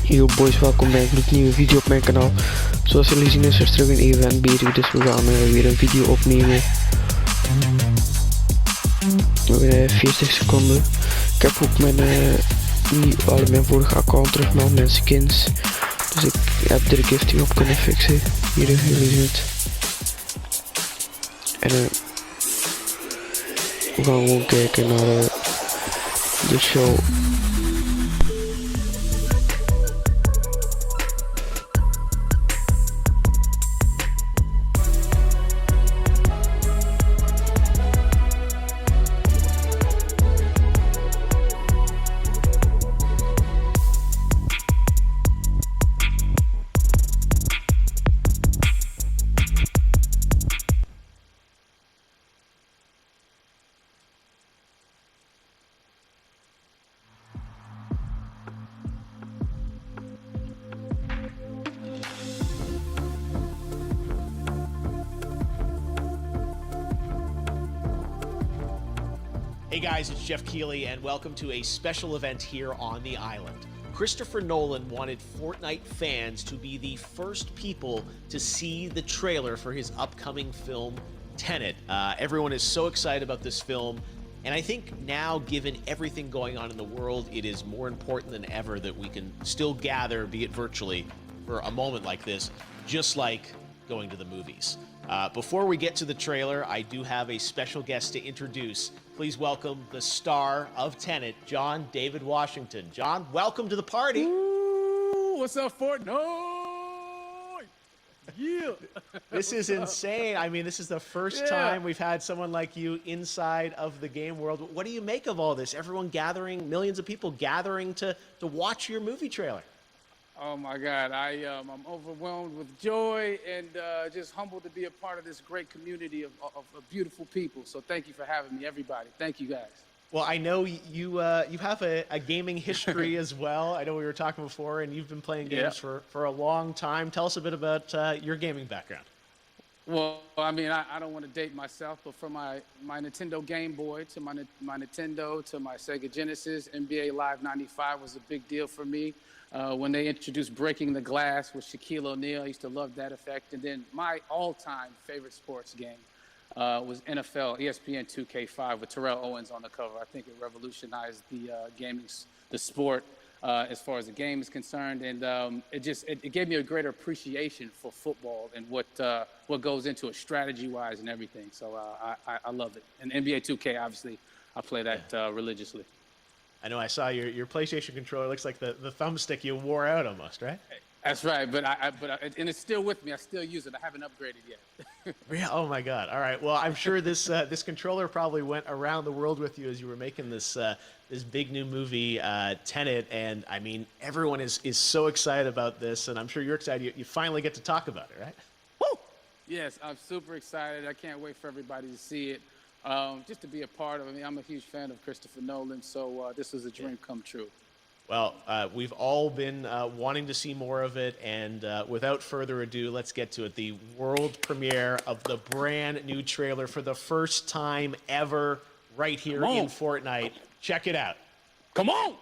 Yo boys, welkom bij een gloednieuwe video op mijn kanaal. Zoals jullie zien is er terug een event bezig, dus we gaan weer een video opnemen. Weer 40 seconden. Ik heb ook mijn vorige account terug met mijn skins. Dus ik heb er gifting op kunnen fixen. Hier, jullie zien het. En we gaan gewoon kijken naar de show. Hey guys, it's Jeff Keighley and welcome to a special event here on the island. Christopher Nolan wanted Fortnite fans to be the first people to see the trailer for his upcoming film, Tenet. Everyone is so excited about this film, and I think now, given everything going on in the world, it is more important than ever that we can still gather, be it virtually, for a moment like this, just like going to the movies. Before we get to the trailer, I do have a special guest to introduce. Please welcome the star of Tenet, John David Washington. John, welcome to the party. Ooh, what's up, Fortnite? Yeah. This is insane. I mean, this is the first time we've had someone like you inside of the game world. What do you make of all this? Everyone gathering, millions of people gathering to watch your movie trailer. Oh my God, I'm overwhelmed with joy and just humbled to be a part of this great community of beautiful people. So thank you for having me, everybody. Thank you, guys. Well, I know you have a gaming history as well. I know we were talking before, and you've been playing games for a long time. Tell us a bit about your gaming background. Well, I mean, I don't want to date myself, but from my Nintendo Game Boy to my Nintendo to my Sega Genesis, NBA Live 95 was a big deal for me. When they introduced Breaking the Glass with Shaquille O'Neal, I used to love that effect. And then my all-time favorite sports game was NFL ESPN 2K5 with Terrell Owens on the cover. I think it revolutionized the sport as far as the game is concerned. And it gave me a greater appreciation for football and what goes into it strategy-wise and everything. So I love it. And NBA 2K, obviously, I play that religiously. I know I saw your PlayStation controller. Looks like the thumbstick you wore out almost, right? That's right, and it's still with me. I still use it. I haven't upgraded yet. Yeah. Oh my God. All right. Well, I'm sure this controller probably went around the world with you as you were making this big new movie, Tenet. And I mean, everyone is so excited about this, and I'm sure you're excited. You finally get to talk about it, right? Woo! Yes, I'm super excited. I can't wait for everybody to see it. Just to be a part of it. I mean, I'm a huge fan of Christopher Nolan, so this is a dream come true. Well, we've all been wanting to see more of it, and without further ado, let's get to it. The world premiere of the brand new trailer for the first time ever right here in Fortnite. Check it out. Come on!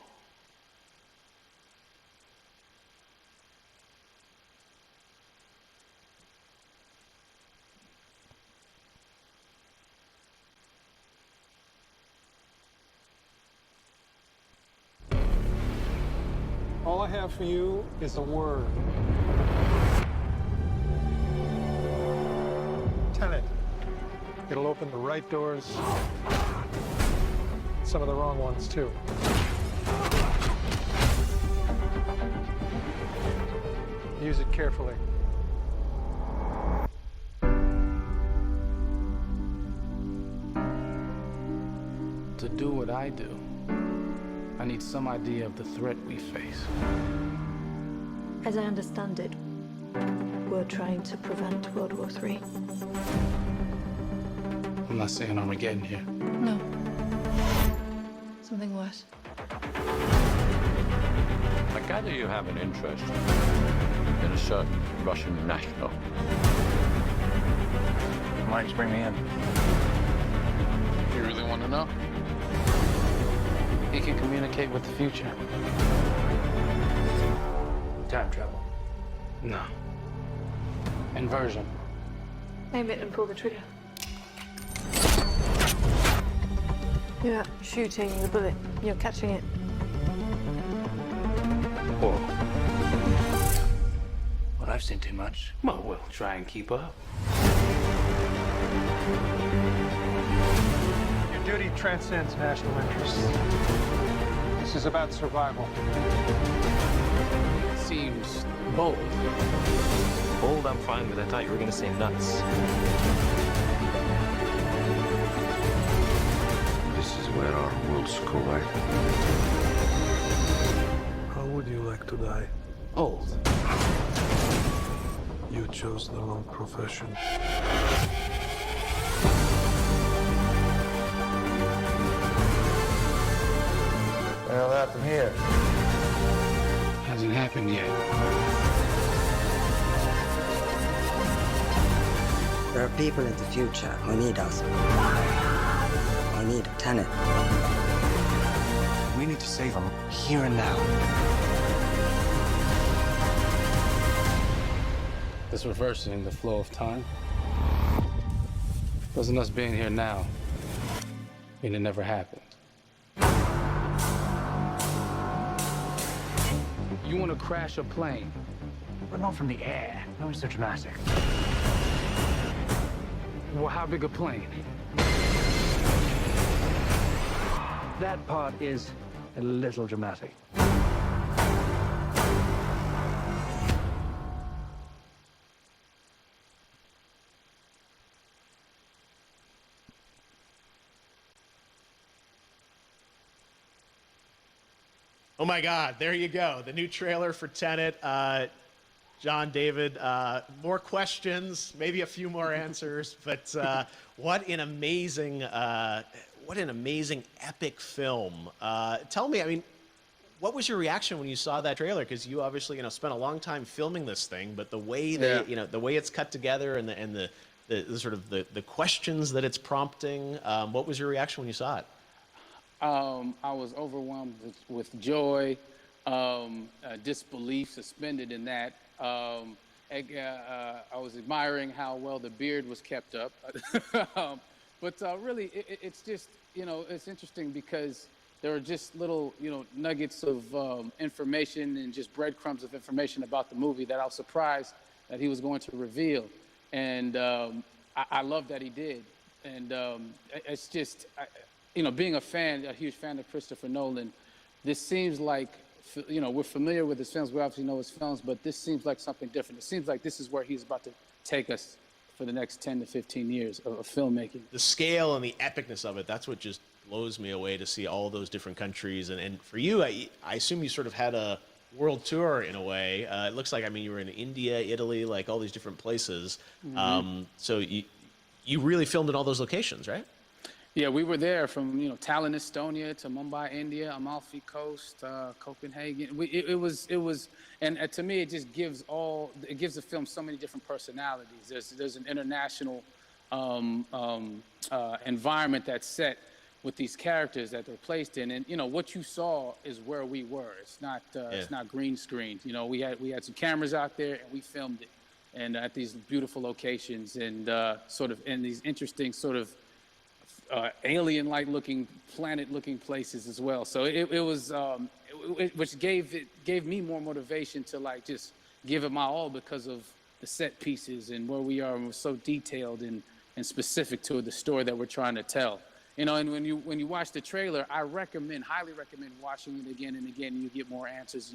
All I have for you is a word. Tenet. It'll open the right doors, some of the wrong ones too. Use it carefully. To do what I do, I need some idea of the threat we face. As I understand it, we're trying to prevent World War III. I'm not saying Armageddon here. No. Something worse. I gather you have an interest in a certain Russian national. Mind just bring me in? You really want to know? He can communicate with the future. time travel? No. Inversion? Aim it and pull the trigger. You're not shooting the bullet, you're catching it. Whoa. Well, I've seen too much. Well, we'll try and keep up. Your duty transcends national interests. This is about survival. Seems bold. Bold, I'm fine with. I thought you were gonna say nuts. This is where our worlds collide. How would you like to die? Old. You chose the wrong profession. Well, that from here. Hasn't happened yet. There are people in the future who need us. We need a tenant. We need to save them here and now. This reversing the flow of time. Doesn't us being here now mean it never happened? You want to crash a plane? But not from the air. That was so dramatic. Well, how big a plane? That part is a little dramatic. Oh my God, there you go. The new trailer for Tenet. John, David, more questions, maybe a few more answers, but what an amazing epic film. Tell me, I mean, what was your reaction when you saw that trailer? Because you obviously, spent a long time filming this thing, but the way that, the way it's cut together and the sort of the questions that it's prompting, what was your reaction when you saw it? I was overwhelmed with joy, disbelief suspended in that. I was admiring how well the beard was kept up. But really, it's just, it's interesting because there are just little, nuggets of information and just breadcrumbs of information about the movie that I was surprised that he was going to reveal. And I love that he did. And it's just, being a huge fan of Christopher Nolan, this seems like, we're familiar with his films, we obviously know his films, but this seems like something different. It seems like this is where he's about to take us for the next 10 to 15 years of filmmaking. The scale and the epicness of it, that's what just blows me away to see all those different countries. And for you, I assume you sort of had a world tour in a way. It looks like, you were in India, Italy, like all these different places. Mm-hmm. So you really filmed in all those locations, right? Yeah, we were there from Tallinn, Estonia, to Mumbai, India, Amalfi Coast, Copenhagen. It was, and to me, it just gives the film so many different personalities. There's an international environment that's set with these characters that they're placed in, and what you saw is where we were. It's not green screened. We had some cameras out there and we filmed it, and at these beautiful locations and sort of in these interesting sort of alien-like looking, planet-looking places as well. So it was, which gave me more motivation to just give it my all because of the set pieces and where we are, and we're so detailed and specific to the story that we're trying to tell. And when you watch the trailer, I highly recommend watching it again and again. You get more answers.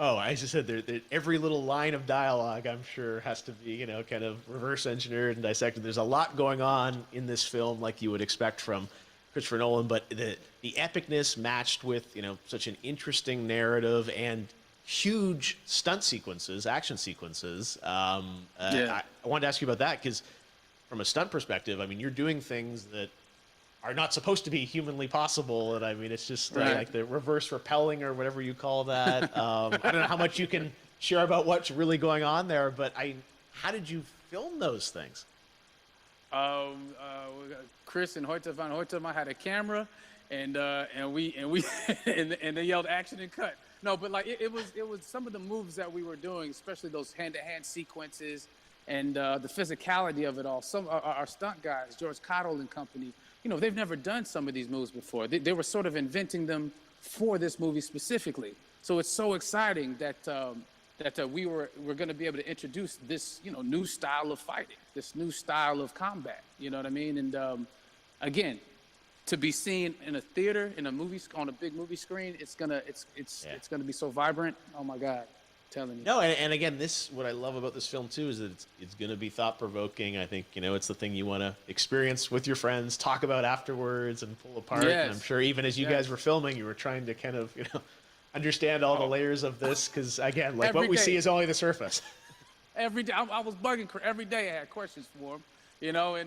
Oh, I just said that every little line of dialogue, I'm sure, has to be, kind of reverse engineered and dissected. There's a lot going on in this film, like you would expect from Christopher Nolan, but the epicness matched with, such an interesting narrative and huge stunt sequences, action sequences. I wanted to ask you about that because from a stunt perspective, you're doing things that are not supposed to be humanly possible, and it's just like the reverse rappelling or whatever you call that. I don't know how much you can share about what's really going on there, but how did you film those things? Chris and Hoyte van Hoytema had a camera, and we and they yelled action and cut. No, but like it was some of the moves that we were doing, especially those hand-to-hand sequences and the physicality of it all. Some our stunt guys, George Cottle and company, you know, they've never done some of these moves before. They were sort of inventing them for this movie specifically. So it's so exciting that we're going to be able to introduce this, you know, new style of fighting, this new style of combat. You know what I mean? And again, to be seen in a theater, in a movie, on a big movie screen, it's gonna be so vibrant. Oh my God, I'm telling you. No, and again, what I love about this film too is that it's gonna be thought provoking. I think, you know, it's the thing you want to experience with your friends, talk about afterwards, and pull apart. Yes. And I'm sure even as you guys were filming, you were trying to kind of, you know, understand all the layers of this, because again, like Every what we day. see is only the surface. Every day, I was bugging every day. I had questions for him, you know,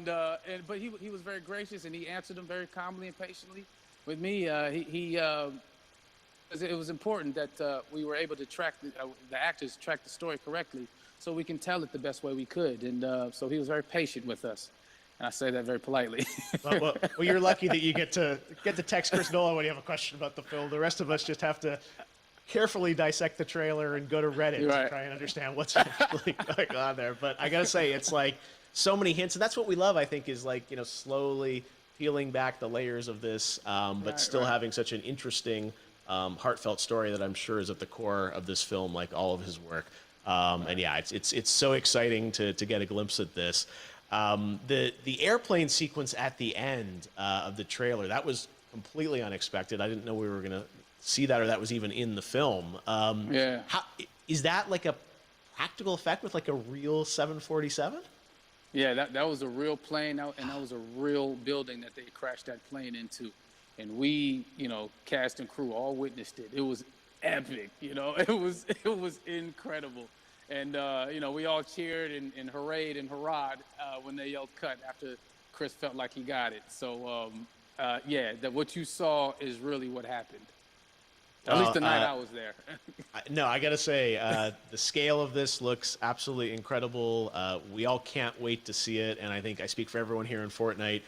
but he was very gracious and he answered them very calmly and patiently. With me, it was important that we were able to track the actors track the story correctly, so we can tell it the best way we could. And so he was very patient with us, and I say that very politely. well, you're lucky that you get to text Chris Nolan when you have a question about the film. The rest of us just have to carefully dissect the trailer and go to Reddit to try and understand what's actually going on there. But I gotta say, it's like so many hints, and that's what we love, I think, is like, you know, slowly peeling back the layers of this, but still having such an interesting, heartfelt story that I'm sure is at the core of this film, like all of his work. And yeah, it's so exciting to get a glimpse at this. The airplane sequence at the end of the trailer, that was completely unexpected. I didn't know we were gonna see that, or that was even in the film. Yeah. Is that like a practical effect with like a real 747? Yeah, that was a real plane, and that was a real building that they crashed that plane into. And we, you know, cast and crew all witnessed it. It was epic, you know. It was incredible. And, you know, we all cheered and hurrayed and hurrahed when they yelled cut after Chris felt like he got it. So, yeah, that what you saw is really what happened. At least the night I was there. No, I got to say, the scale of this looks absolutely incredible. We all can't wait to see it. And I think I speak for everyone here in Fortnite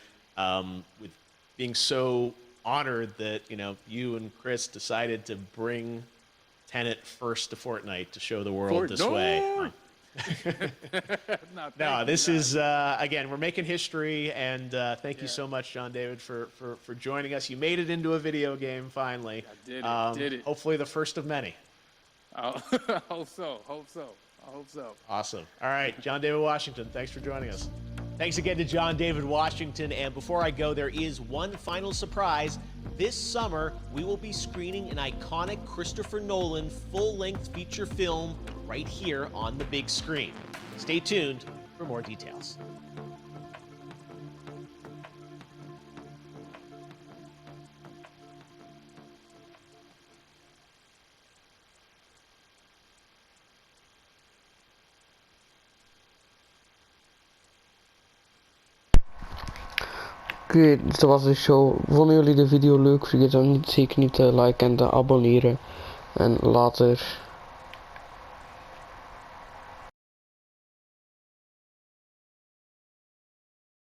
with being so honored that, you know, you and Chris decided to bring Tenet first to Fortnite to show the world this way. No, this is, again, we're making history, and thank you so much, John David, for joining us. You made it into a video game, finally. I did it. Hopefully the first of many. I hope so. Awesome. All right, John David Washington, thanks for joining us. Thanks again to John David Washington, and before I go, there is one final surprise. This summer, we will be screening an iconic Christopher Nolan full-length feature film right here on the big screen. Stay tuned for more details. Oké, dat was de show. Vonden jullie de video leuk? Vergeet dan zeker niet te liken en te abonneren. En later.